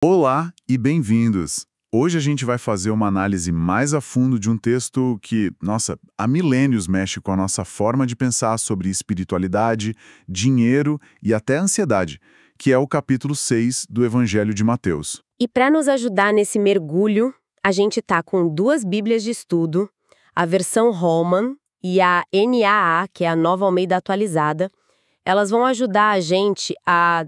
Olá e bem-vindos! Hoje a gente vai fazer uma análise mais a fundo de um texto que, nossa, há milênios mexe com a nossa forma de pensar sobre espiritualidade, dinheiro e até ansiedade, que é o capítulo 6 do Evangelho de Mateus. E para nos ajudar nesse mergulho, a gente tá com duas Bíblias de estudo, a versão Holman e a NAA, que é a Nova Almeida Atualizada. Elas vão ajudar a gente a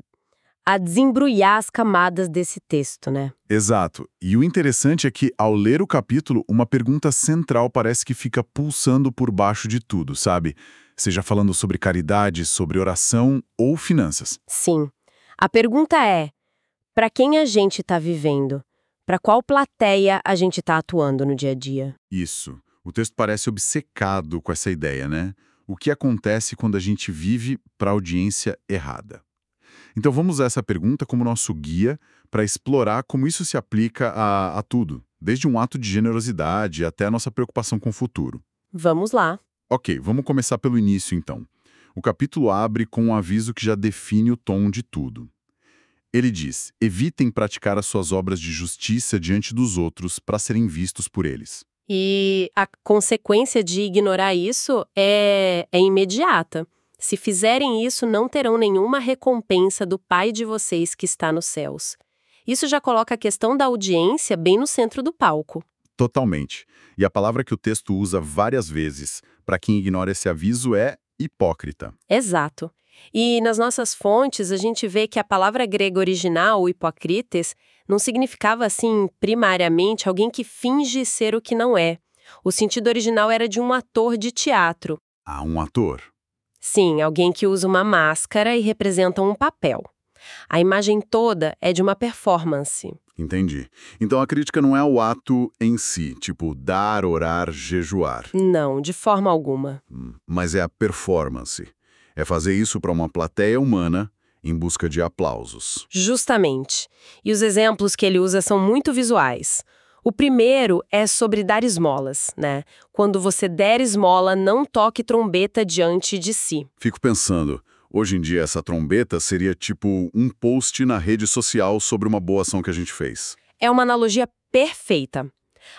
desembrulhar as camadas desse texto, né? Exato. E o interessante é que, ao ler o capítulo, uma pergunta central parece que fica pulsando por baixo de tudo, sabe? Seja falando sobre caridade, sobre oração ou finanças. Sim. A pergunta é: para quem a gente está vivendo? Para qual plateia a gente está atuando no dia a dia? Isso. O texto parece obcecado com essa ideia, né? O que acontece quando a gente vive para a audiência errada? Então vamos usar essa pergunta como nosso guia para explorar como isso se aplica a tudo, desde um ato de generosidade até a nossa preocupação com o futuro. Vamos lá. Ok, vamos começar pelo início então. O capítulo abre com um aviso que já define o tom de tudo. Ele diz: evitem praticar as suas obras de justiça diante dos outros para serem vistos por eles. E a consequência de ignorar isso é imediata. Se fizerem isso, não terão nenhuma recompensa do Pai de vocês que está nos céus. Isso já coloca a questão da audiência bem no centro do palco. Totalmente. E a palavra que o texto usa várias vezes para quem ignora esse aviso é hipócrita. Exato. E nas nossas fontes, a gente vê que a palavra grega original, o hipócrites, não significava, assim, primariamente alguém que finge ser o que não é. O sentido original era de um ator de teatro. Ah, um ator. Sim, alguém que usa uma máscara e representa um papel. A imagem toda é de uma performance. Entendi. Então a crítica não é o ato em si, tipo dar, orar, jejuar. Não, de forma alguma. Mas é a performance. É fazer isso para uma plateia humana em busca de aplausos. Justamente. E os exemplos que ele usa são muito visuais. O primeiro é sobre dar esmolas, né? Quando você der esmola, não toque trombeta diante de si. Fico pensando, hoje em dia essa trombeta seria tipo um post na rede social sobre uma boa ação que a gente fez. É uma analogia perfeita.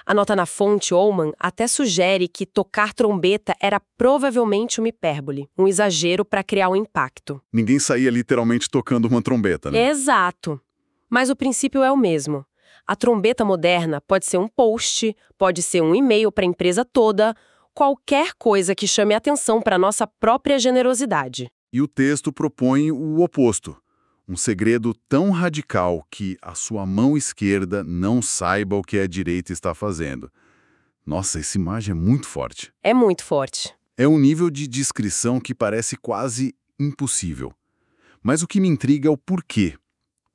A nota na fonte Ullmann até sugere que tocar trombeta era provavelmente uma hipérbole, um exagero para criar um impacto. Ninguém saía literalmente tocando uma trombeta, né? Exato. Mas o princípio é o mesmo. A trombeta moderna pode ser um post, pode ser um e-mail para a empresa toda, qualquer coisa que chame atenção para a nossa própria generosidade. E o texto propõe o oposto. Um segredo tão radical que a sua mão esquerda não saiba o que a direita está fazendo. Nossa, essa imagem é muito forte. É muito forte. É um nível de descrição que parece quase impossível. Mas o que me intriga é o porquê.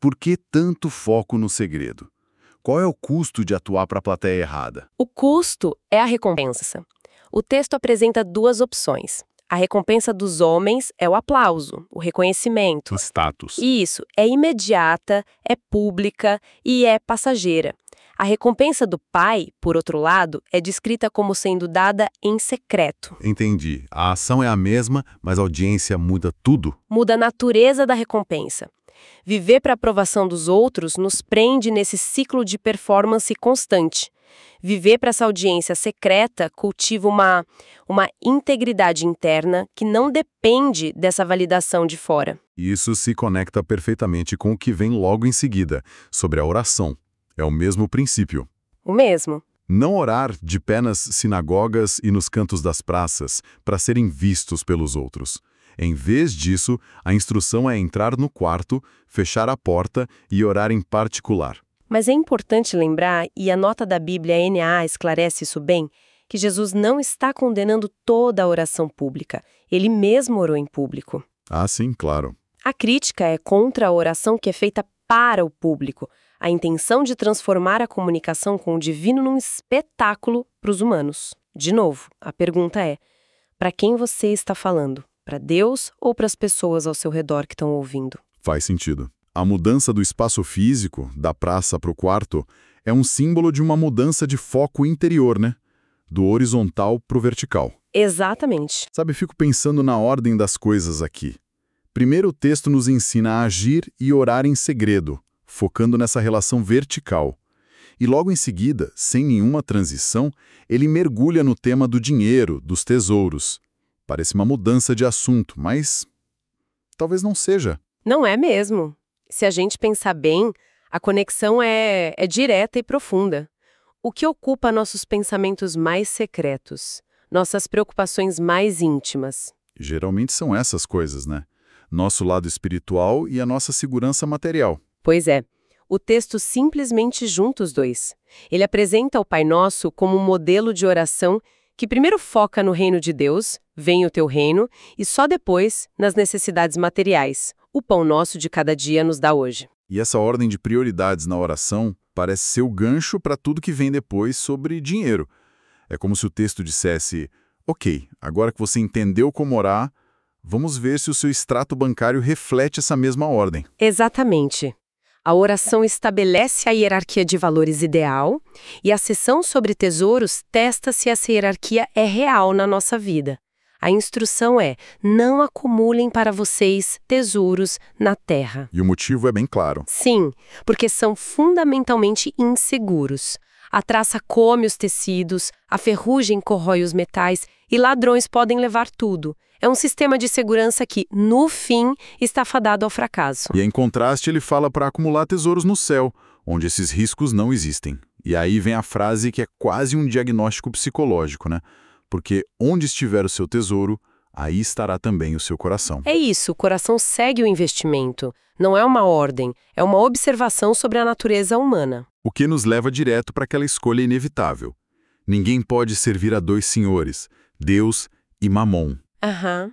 Por que tanto foco no segredo? Qual é o custo de atuar para a plateia errada? O custo é a recompensa. O texto apresenta duas opções. A recompensa dos homens é o aplauso, o reconhecimento. O status. Isso, é imediata, é pública e é passageira. A recompensa do pai, por outro lado, é descrita como sendo dada em secreto. Entendi. A ação é a mesma, mas a audiência muda tudo? Muda a natureza da recompensa. Viver para a aprovação dos outros nos prende nesse ciclo de performance constante. Viver para essa audiência secreta cultiva uma integridade interna que não depende dessa validação de fora. Isso se conecta perfeitamente com o que vem logo em seguida, sobre a oração. É o mesmo princípio. O mesmo. Não orar de pé nas sinagogas e nos cantos das praças para serem vistos pelos outros. Em vez disso, a instrução é entrar no quarto, fechar a porta e orar em particular. Mas é importante lembrar, e a nota da Bíblia NA esclarece isso bem, que Jesus não está condenando toda a oração pública. Ele mesmo orou em público. Ah, sim, claro. A crítica é contra a oração que é feita para o público, a intenção de transformar a comunicação com o divino num espetáculo para os humanos. De novo, a pergunta é: para quem você está falando? Para Deus ou para as pessoas ao seu redor que estão ouvindo? Faz sentido. A mudança do espaço físico, da praça para o quarto, é um símbolo de uma mudança de foco interior, né? Do horizontal para o vertical. Exatamente. Sabe, fico pensando na ordem das coisas aqui. Primeiro, o texto nos ensina a agir e orar em segredo, focando nessa relação vertical. E logo em seguida, sem nenhuma transição, ele mergulha no tema do dinheiro, dos tesouros. Parece uma mudança de assunto, mas talvez não seja. Não é mesmo. Se a gente pensar bem, a conexão é direta e profunda. O que ocupa nossos pensamentos mais secretos, nossas preocupações mais íntimas? Geralmente são essas coisas, né? Nosso lado espiritual e a nossa segurança material. Pois é. O texto simplesmente junta os dois. Ele apresenta o Pai Nosso como um modelo de oração que primeiro foca no reino de Deus, vem o teu reino, e só depois nas necessidades materiais. O pão nosso de cada dia nos dá hoje. E essa ordem de prioridades na oração parece ser o gancho para tudo que vem depois sobre dinheiro. É como se o texto dissesse: ok, agora que você entendeu como orar, vamos ver se o seu extrato bancário reflete essa mesma ordem. Exatamente. A oração estabelece a hierarquia de valores ideal e a sessão sobre tesouros testa se essa hierarquia é real na nossa vida. A instrução é: não acumulem para vocês tesouros na terra. E o motivo é bem claro. Sim, porque são fundamentalmente inseguros. A traça come os tecidos, a ferrugem corrói os metais e ladrões podem levar tudo. É um sistema de segurança que, no fim, está fadado ao fracasso. E em contraste, ele fala para acumular tesouros no céu, onde esses riscos não existem. E aí vem a frase que é quase um diagnóstico psicológico, né? Porque onde estiver o seu tesouro, aí estará também o seu coração. É isso, o coração segue o investimento. Não é uma ordem, é uma observação sobre a natureza humana. O que nos leva direto para aquela escolha inevitável. Ninguém pode servir a dois senhores, Deus e Mamon. Aham.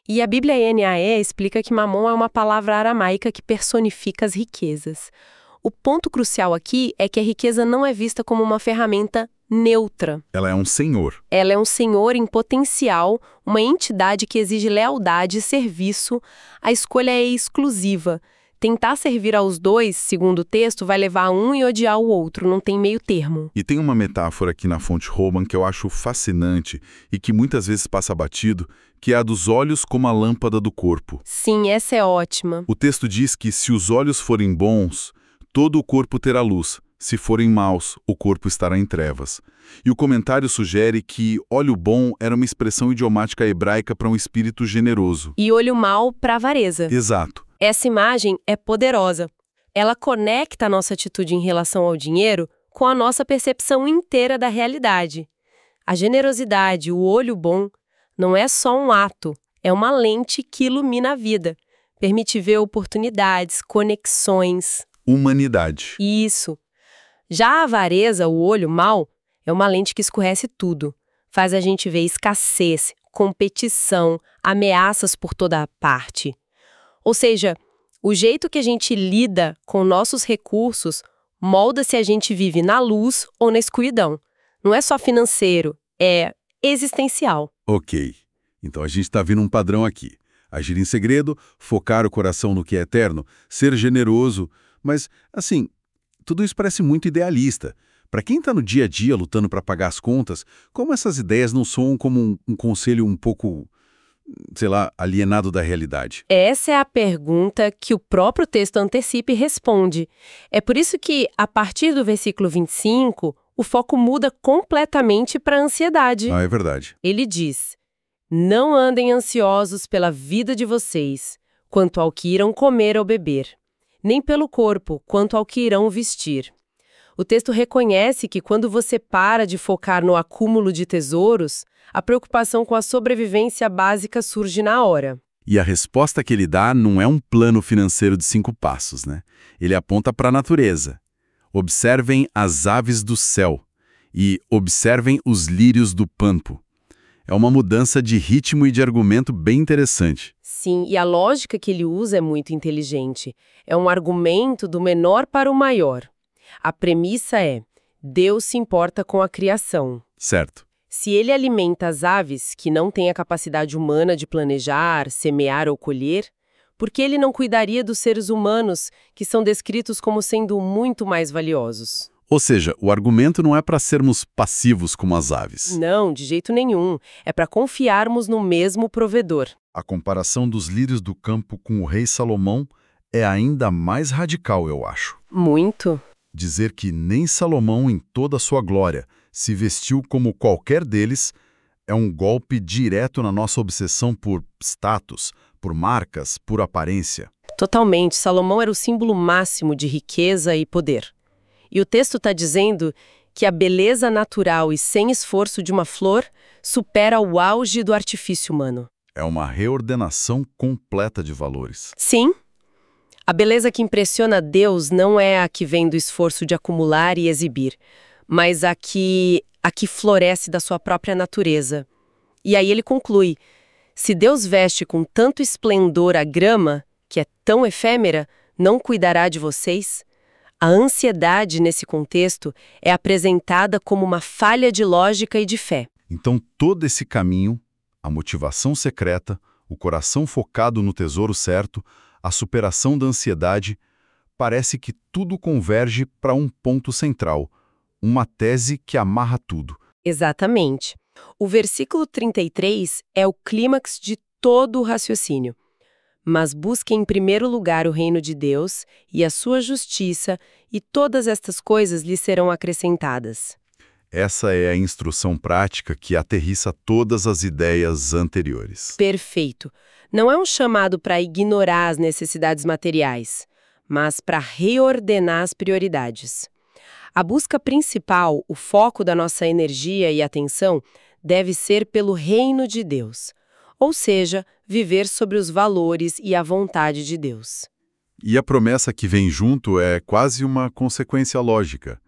E a Bíblia NAE explica que Mamon é uma palavra aramaica que personifica as riquezas. O ponto crucial aqui é que a riqueza não é vista como uma ferramenta neutra. Ela é um senhor. Ela é um senhor em potencial, uma entidade que exige lealdade e serviço. A escolha é exclusiva. Tentar servir aos dois, segundo o texto, vai levar um e odiar o outro, não tem meio termo. E tem uma metáfora aqui na fonte Holman que eu acho fascinante e que muitas vezes passa batido, que é a dos olhos como a lâmpada do corpo. Sim, essa é ótima. O texto diz que se os olhos forem bons, todo o corpo terá luz. Se forem maus, o corpo estará em trevas. E o comentário sugere que olho bom era uma expressão idiomática hebraica para um espírito generoso. E olho mau para a avareza. Exato. Essa imagem é poderosa. Ela conecta a nossa atitude em relação ao dinheiro com a nossa percepção inteira da realidade. A generosidade, o olho bom, não é só um ato, é uma lente que ilumina a vida. Permite ver oportunidades, conexões. Humanidade. Isso. Já a avareza, o olho mau, é uma lente que escurece tudo. Faz a gente ver escassez, competição, ameaças por toda a parte. Ou seja, o jeito que a gente lida com nossos recursos molda se a gente vive na luz ou na escuridão. Não é só financeiro, é existencial. Ok. Então a gente está vendo um padrão aqui. Agir em segredo, focar o coração no que é eterno, ser generoso. Mas, assim, tudo isso parece muito idealista. Para quem está no dia a dia lutando para pagar as contas, como essas ideias não soam como um conselho um pouco, sei lá, alienado da realidade? Essa é a pergunta que o próprio texto antecipa e responde. É por isso que, a partir do versículo 25, o foco muda completamente para a ansiedade. Ah, é verdade. Ele diz: não andem ansiosos pela vida de vocês, quanto ao que irão comer ou beber, nem pelo corpo, quanto ao que irão vestir. O texto reconhece que quando você para de focar no acúmulo de tesouros, a preocupação com a sobrevivência básica surge na hora. E a resposta que ele dá não é um plano financeiro de 5 passos, né? Ele aponta para a natureza. Observem as aves do céu e observem os lírios do campo. É uma mudança de ritmo e de argumento bem interessante. Sim, e a lógica que ele usa é muito inteligente. É um argumento do menor para o maior. A premissa é: Deus se importa com a criação. Certo. Se ele alimenta as aves, que não têm a capacidade humana de planejar, semear ou colher, por que ele não cuidaria dos seres humanos, que são descritos como sendo muito mais valiosos? Ou seja, o argumento não é para sermos passivos como as aves. Não, de jeito nenhum. É para confiarmos no mesmo provedor. A comparação dos lírios do campo com o rei Salomão é ainda mais radical, eu acho. Muito. Dizer que nem Salomão, em toda a sua glória, se vestiu como qualquer deles é um golpe direto na nossa obsessão por status, por marcas, por aparência. Totalmente. Salomão era o símbolo máximo de riqueza e poder. E o texto está dizendo que a beleza natural e sem esforço de uma flor supera o auge do artifício humano. É uma reordenação completa de valores. Sim, a beleza que impressiona Deus não é a que vem do esforço de acumular e exibir, mas a que floresce da sua própria natureza. E aí ele conclui: se Deus veste com tanto esplendor a grama, que é tão efêmera, não cuidará de vocês? A ansiedade, nesse contexto, é apresentada como uma falha de lógica e de fé. Então, todo esse caminho, a motivação secreta, o coração focado no tesouro certo, a superação da ansiedade, parece que tudo converge para um ponto central, uma tese que amarra tudo. Exatamente. O versículo 33 é o clímax de todo o raciocínio. Mas busquem em primeiro lugar o reino de Deus e a sua justiça, e todas estas coisas lhes serão acrescentadas. Essa é a instrução prática que aterrissa todas as ideias anteriores. Perfeito. Não é um chamado para ignorar as necessidades materiais, mas para reordenar as prioridades. A busca principal, o foco da nossa energia e atenção, deve ser pelo reino de Deus. Ou seja, viver sobre os valores e a vontade de Deus. E a promessa que vem junto é quase uma consequência lógica.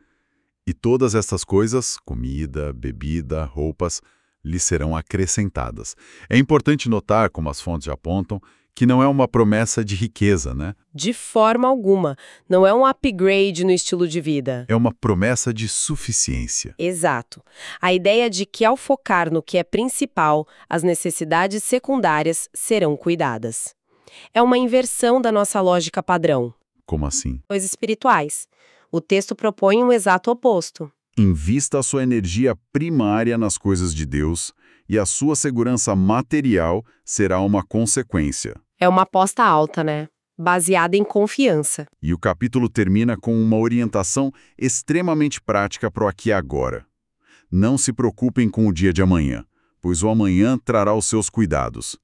E todas essas coisas, comida, bebida, roupas, lhe serão acrescentadas. É importante notar, como as fontes apontam, que não é uma promessa de riqueza, né? De forma alguma. Não é um upgrade no estilo de vida. É uma promessa de suficiência. Exato. A ideia de que, ao focar no que é principal, as necessidades secundárias serão cuidadas. É uma inversão da nossa lógica padrão. Como assim? Coisas espirituais. O texto propõe um exato oposto. Invista a sua energia primária nas coisas de Deus e a sua segurança material será uma consequência. É uma aposta alta, né? Baseada em confiança. E o capítulo termina com uma orientação extremamente prática para o aqui e agora. Não se preocupem com o dia de amanhã, pois o amanhã trará os seus cuidados.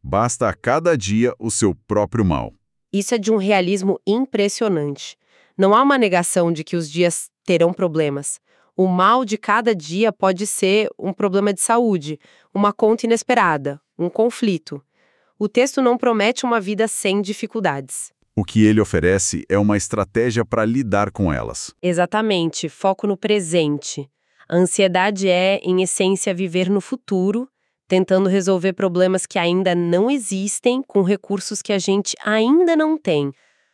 Basta a cada dia o seu próprio mal. Isso é de um realismo impressionante. Não há uma negação de que os dias terão problemas. O mal de cada dia pode ser um problema de saúde, uma conta inesperada, um conflito. O texto não promete uma vida sem dificuldades. O que ele oferece é uma estratégia para lidar com elas. Exatamente, foco no presente. A ansiedade é, em essência, viver no futuro, tentando resolver problemas que ainda não existem com recursos que a gente ainda não tem.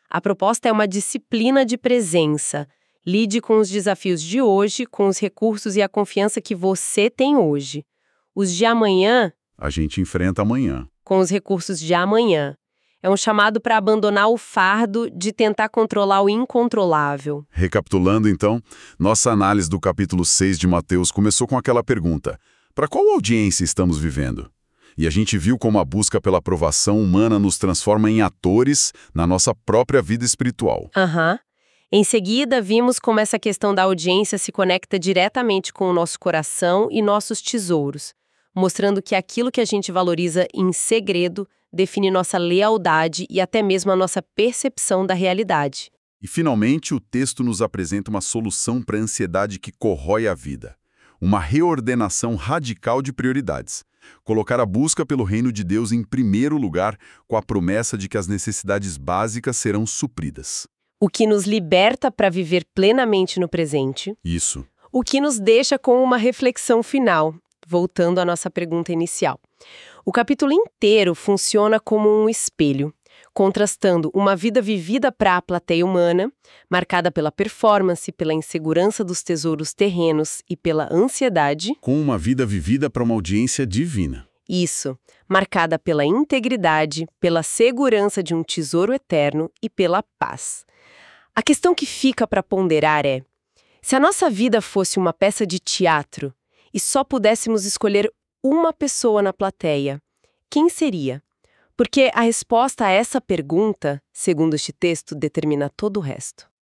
A proposta é uma disciplina de presença. Lide com os desafios de hoje, com os recursos e a confiança que você tem hoje. Os de amanhã, A gente enfrenta amanhã. com os recursos de amanhã. É um chamado para abandonar o fardo de tentar controlar o incontrolável. Recapitulando, então, nossa análise do capítulo 6 de Mateus começou com aquela pergunta: para qual audiência estamos vivendo? E a gente viu como a busca pela aprovação humana nos transforma em atores na nossa própria vida espiritual. Aham. Em seguida, vimos como essa questão da audiência se conecta diretamente com o nosso coração e nossos tesouros, mostrando que aquilo que a gente valoriza em segredo define nossa lealdade e até mesmo a nossa percepção da realidade. E, finalmente, o texto nos apresenta uma solução para a ansiedade que corrói a vida. Uma reordenação radical de prioridades. Colocar a busca pelo reino de Deus em primeiro lugar, com a promessa de que as necessidades básicas serão supridas. O que nos liberta para viver plenamente no presente. Isso. O que nos deixa com uma reflexão final, voltando à nossa pergunta inicial. O capítulo inteiro funciona como um espelho, contrastando uma vida vivida para a plateia humana, marcada pela performance, pela insegurança dos tesouros terrenos e pela ansiedade. Com uma vida vivida para uma audiência divina. Isso, marcada pela integridade, pela segurança de um tesouro eterno e pela paz. A questão que fica para ponderar é: se a nossa vida fosse uma peça de teatro e só pudéssemos escolher uma pessoa na plateia, quem seria? Porque a resposta a essa pergunta, segundo este texto, determina todo o resto.